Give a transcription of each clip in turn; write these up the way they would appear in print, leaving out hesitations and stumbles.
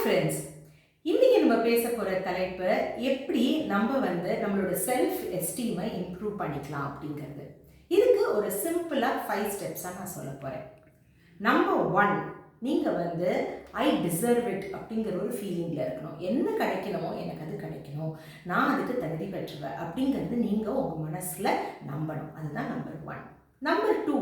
Friends, இன்னைக்கு நம்ம பேச போகிற தலைப்பு எப்படி நம்ம நம்மளோட செல்ஃப் எஸ்டீமை இம்ப்ரூவ் பண்ணிக்கலாம் அப்படிங்கிறது. இதுக்கு ஒரு சிம்பிளாக 5 ஸ்டெப்ஸாக நான் சொல்ல போகிறேன். நம்பர் 1, நீங்கள் ஐ டிசர்வ் இட் அப்படிங்கிற ஒரு ஃபீலிங்கில் இருக்கணும். என்ன கிடைக்கணுமோ எனக்கு அது கிடைக்கணும், நான் அதுக்கு தகுதி பெற்றுவேன் அப்படிங்கிறது நீங்கள் உங்கள் மனசில் நம்பணும். அதுதான் நம்பர் 1. நம்பர் 2,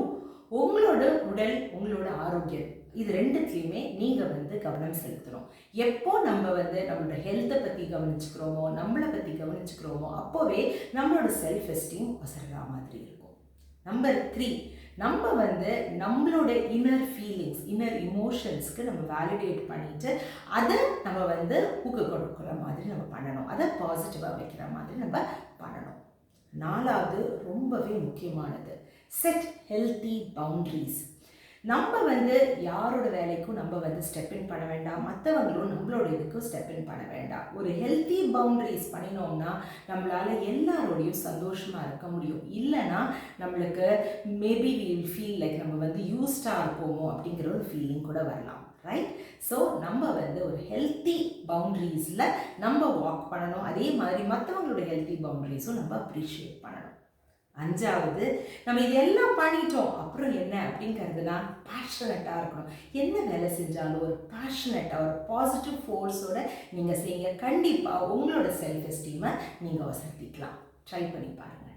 உங்களோட உடல், உங்களோட ஆரோக்கியம், இது ரெண்டுத்துலேயுமே நீங்கள் கவனம் செலுத்தணும். எப்போ நம்ம நம்மளோட ஹெல்த்தை பற்றி கவனிச்சுக்கிறோமோ, நம்மளை பற்றி கவனிச்சுக்கிறோமோ, அப்போவே நம்மளோட செல்ஃப் எஸ்டீம் வசர்ற மாதிரி இருக்கும். நம்பர் 3, நம்ம நம்மளோட இன்னர் ஃபீலிங்ஸ், இன்னர் இமோஷன்ஸ்க்கு நம்ம வேலிடேட் பண்ணிட்டு அதை நம்ம ஊக்க கொடுக்குற மாதிரி நம்ம பண்ணணும். அதை பாசிட்டிவாக வைக்கிற மாதிரி நம்ம பண்ணணும். 4வது ரொம்பவே முக்கியமானது, செட் ஹெல்த்தி பவுண்ட்ரிஸ். நம்ம யாரோட வேலைக்கும் நம்ம ஸ்டெப் இன் பண்ண வேண்டாம், மற்றவங்களும் நம்மளோட இதுக்கும் ஸ்டெப் இன் பண்ண வேண்டாம். ஒரு ஹெல்த்தி பவுண்ட்ரிஸ் பண்ணினோம்னா நம்மளால் எல்லாரோடையும் சந்தோஷமாக இருக்க முடியும். இல்லைன்னா நம்மளுக்கு maybe we will feel like நம்ம யூஸ்டாக இருப்போமோ அப்படிங்கிற ஒரு ஃபீலிங் கூட வரலாம். ரைட்? ஸோ நம்ம ஒரு ஹெல்த்தி பவுண்ட்ரிஸில் நம்ம வாக் பண்ணணும். அதே மாதிரி மற்றவங்களோட ஹெல்த்தி பவுண்ட்ரிஸும் நம்ம அப்ரிஷியேட் பண்ணணும். 5வது, நம்ம இதெல்லாம் பண்ணிட்டோம், அப்புறம் என்ன அப்படிங்கிறதுனா பேஷனட்டாக இருக்கணும். என்ன வேலை செஞ்சாலும் ஒரு பேஷனட்டாக, ஒரு பாசிட்டிவ் ஃபோர்ஸோட நீங்கள் செய்யுங்க. கண்டிப்பாக உங்களோட செல்ஃப் எஸ்டீமை நீங்கள் வசதிக்கலாம். ட்ரை பண்ணி பாருங்கள்.